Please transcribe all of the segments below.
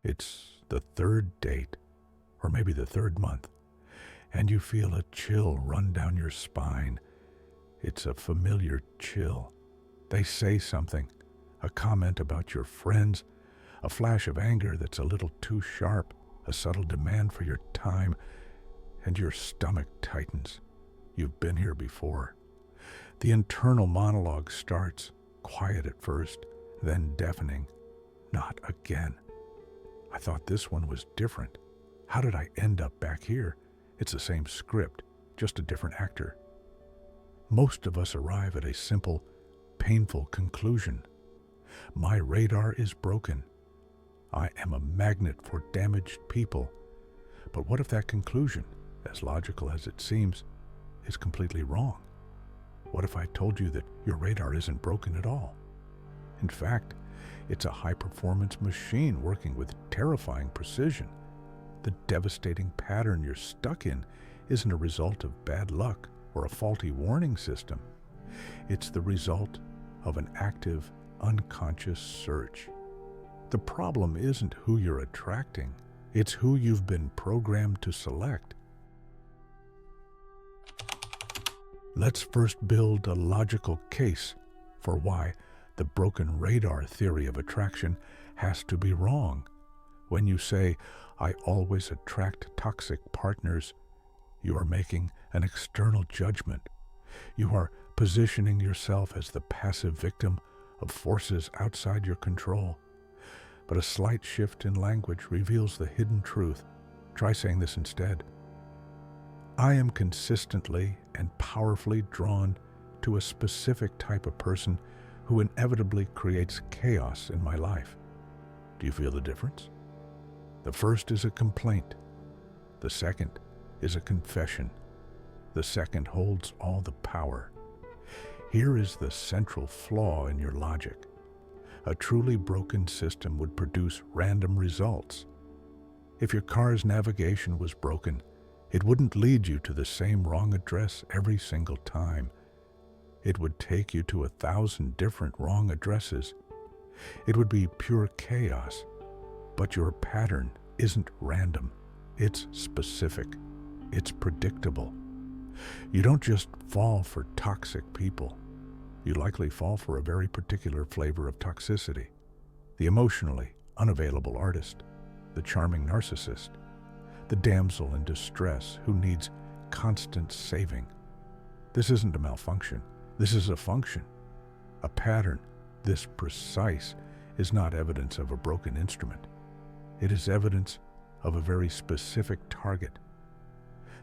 It's the third date, or maybe the third month, and you feel a chill run down your spine. It's a familiar chill. They say something, a comment about your friends, a flash of anger that's a little too sharp, a subtle demand for your time, and your stomach tightens. You've been here before. The internal monologue starts, quiet at first, then deafening. Not again. I thought this one was different. How did I end up back here? It's the same script, just a different actor. Most of us arrive at a simple, painful conclusion. My radar is broken. I am a magnet for damaged people. But what if that conclusion, as logical as it seems, is completely wrong? What if I told you that your radar isn't broken at all? In fact, it's a high-performance machine working with terrifying precision. The devastating pattern you're stuck in isn't a result of bad luck or a faulty warning system. It's the result of an active, unconscious search. The problem isn't who you're attracting, it's who you've been programmed to select. Let's first build a logical case for why the broken radar theory of attraction has to be wrong. When you say, "I always attract toxic partners," you are making an external judgment. You are positioning yourself as the passive victim of forces outside your control. But a slight shift in language reveals the hidden truth. Try saying this instead. I am consistently and powerfully drawn to a specific type of person who inevitably creates chaos in my life. Do you feel the difference? The first is a complaint. The second is a confession. The second holds all the power. Here is the central flaw in your logic. A truly broken system would produce random results. If your car's navigation was broken, it wouldn't lead you to the same wrong address every single time. It would take you to 1,000 different wrong addresses. It would be pure chaos. But your pattern isn't random. It's specific. It's predictable. You don't just fall for toxic people. You likely fall for a very particular flavor of toxicity. The emotionally unavailable artist, the charming narcissist, the damsel in distress who needs constant saving. This isn't a malfunction. This is a function. A pattern this precise is not evidence of a broken instrument. It is evidence of a very specific target.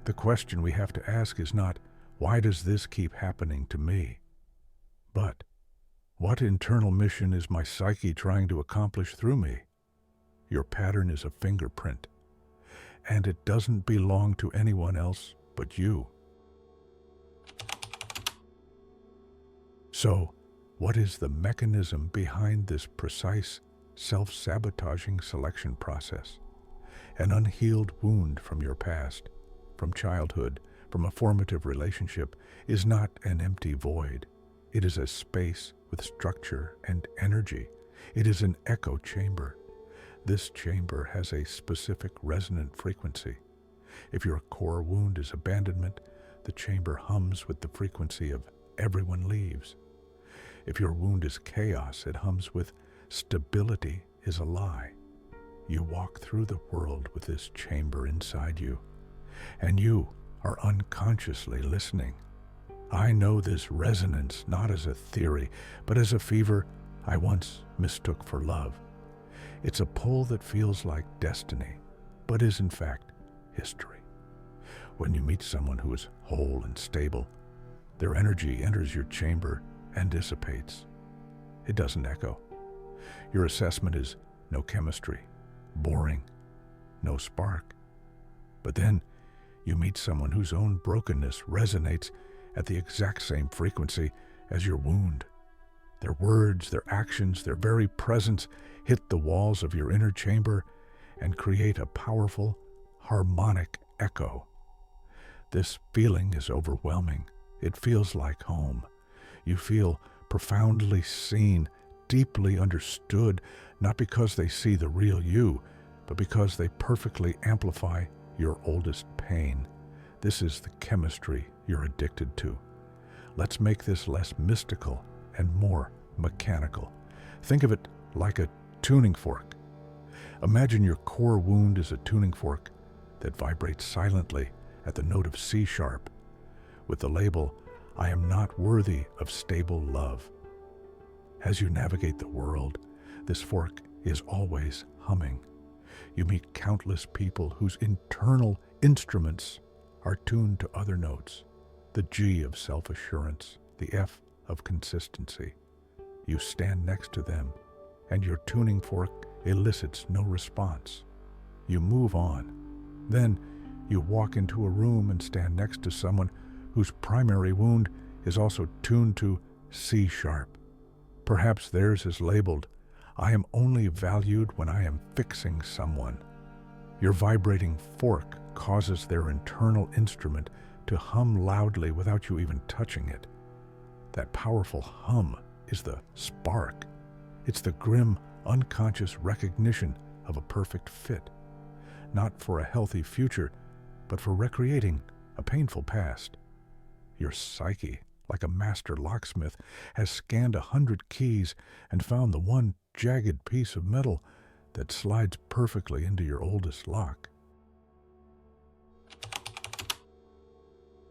The question we have to ask is not, why does this keep happening to me? But, what internal mission is my psyche trying to accomplish through me? Your pattern is a fingerprint, and it doesn't belong to anyone else but you. So, what is the mechanism behind this precise, self-sabotaging selection process? An unhealed wound from your past, from childhood, from a formative relationship, is not an empty void. It is a space with structure and energy. It is an echo chamber. This chamber has a specific resonant frequency. If your core wound is abandonment, the chamber hums with the frequency of everyone leaves. If your wound is chaos, it hums with stability is a lie. You walk through the world with this chamber inside you, and you are unconsciously listening. I know this resonance not as a theory, but as a fever I once mistook for love. It's a pull that feels like destiny, but is in fact history. When you meet someone who is whole and stable, their energy enters your chamber and dissipates. It doesn't echo. Your assessment is no chemistry, boring, no spark. But then you meet someone whose own brokenness resonates at the exact same frequency as your wound. Their words, their actions, their very presence hit the walls of your inner chamber and create a powerful, harmonic echo. This feeling is overwhelming. It feels like home. You feel profoundly seen, deeply understood, not because they see the real you, but because they perfectly amplify your oldest pain. This is the chemistry you're addicted to. Let's make this less mystical and more mechanical. Think of it like a tuning fork. Imagine your core wound is a tuning fork that vibrates silently at the note of C sharp with the label, "I am not worthy of stable love." As you navigate the world, this fork is always humming. You meet countless people whose internal instruments are tuned to other notes, the G of self-assurance, the F of consistency. You stand next to them, and your tuning fork elicits no response. You move on. Then you walk into a room and stand next to someone whose primary wound is also tuned to C sharp. Perhaps theirs is labeled, "I am only valued when I am fixing someone." Your vibrating fork causes their internal instrument to hum loudly without you even touching it. That powerful hum is the spark. It's the grim, unconscious recognition of a perfect fit, not for a healthy future, but for recreating a painful past. Your psyche, like a master locksmith, has scanned 100 keys and found the one jagged piece of metal that slides perfectly into your oldest lock.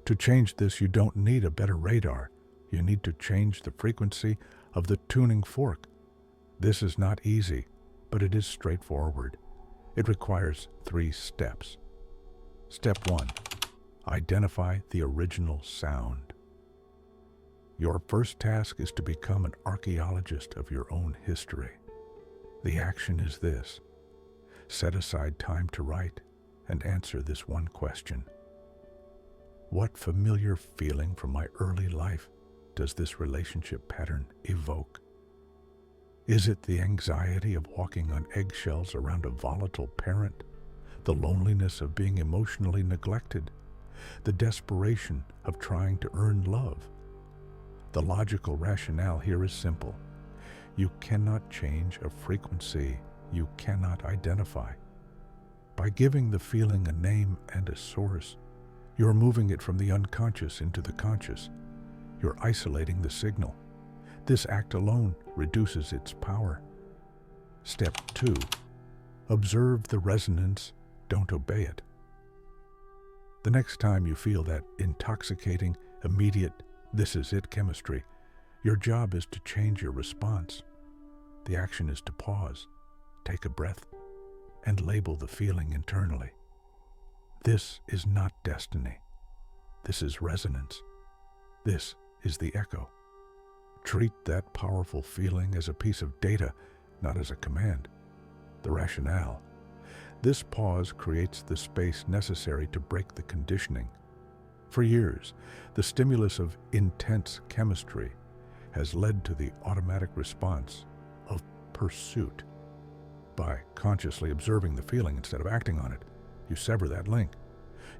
To change this, you don't need a better radar. You need to change the frequency of the tuning fork. This is not easy, but it is straightforward. It requires 3 steps. Step 1. Identify the original sound. Your first task is to become an archaeologist of your own history. The action is this. Set aside time to write and answer this one question. What familiar feeling from my early life does this relationship pattern evoke? Is it the anxiety of walking on eggshells around a volatile parent, the loneliness of being emotionally neglected, the desperation of trying to earn love? The logical rationale here is simple. You cannot change a frequency you cannot identify. By giving the feeling a name and a source, you're moving it from the unconscious into the conscious. You're isolating the signal. This act alone reduces its power. Step 2. Observe the resonance, don't obey it. The next time you feel that intoxicating, immediate, this is it chemistry, your job is to change your response. The action is to pause, take a breath, and label the feeling internally. This is not destiny. This is resonance. This is the echo. Treat that powerful feeling as a piece of data, not as a command. The rationale. This pause creates the space necessary to break the conditioning. For years, the stimulus of intense chemistry has led to the automatic response of pursuit. By consciously observing the feeling instead of acting on it, you sever that link.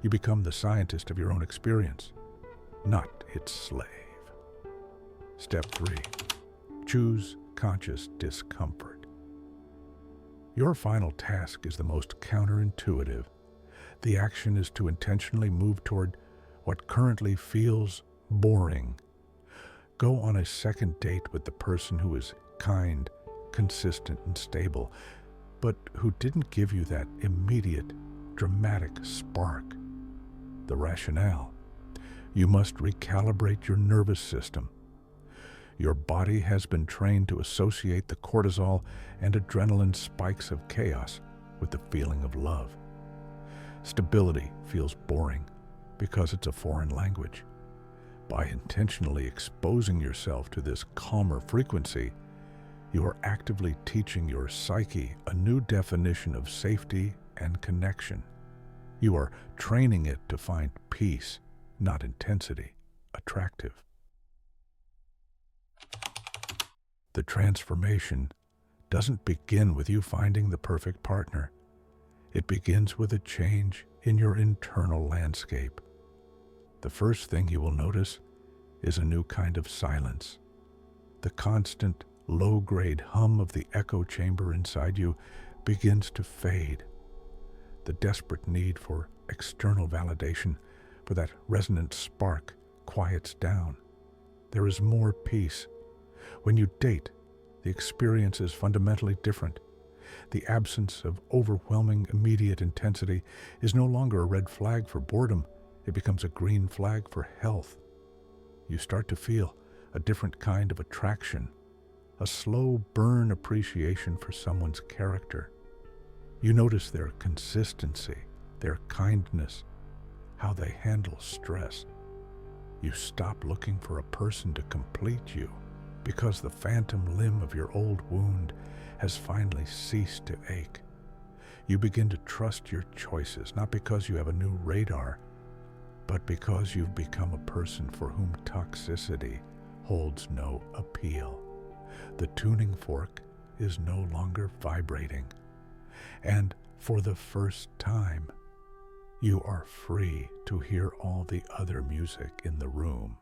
You become the scientist of your own experience, not its slave. Step 3. Choose conscious discomfort. Your final task is the most counterintuitive. The action is to intentionally move toward what currently feels boring. Go on a second date with the person who is kind, consistent, and stable, but who didn't give you that immediate, dramatic spark. The rationale. You must recalibrate your nervous system. Your body has been trained to associate the cortisol and adrenaline spikes of chaos with the feeling of love. Stability feels boring because it's a foreign language. By intentionally exposing yourself to this calmer frequency, you are actively teaching your psyche a new definition of safety and connection. You are training it to find peace, not intensity, attractive. The transformation doesn't begin with you finding the perfect partner. It begins with a change in your internal landscape. The first thing you will notice is a new kind of silence. The constant, low-grade hum of the echo chamber inside you begins to fade. The desperate need for external validation, for that resonant spark, quiets down. There is more peace. When you date, the experience is fundamentally different. The absence of overwhelming immediate intensity is no longer a red flag for boredom. It becomes a green flag for health. You start to feel a different kind of attraction, a slow burn appreciation for someone's character. You notice their consistency, their kindness, how they handle stress. You stop looking for a person to complete you because the phantom limb of your old wound has finally ceased to ache. You begin to trust your choices, not because you have a new radar, but because you've become a person for whom toxicity holds no appeal. The tuning fork is no longer vibrating, and for the first time, you are free to hear all the other music in the room.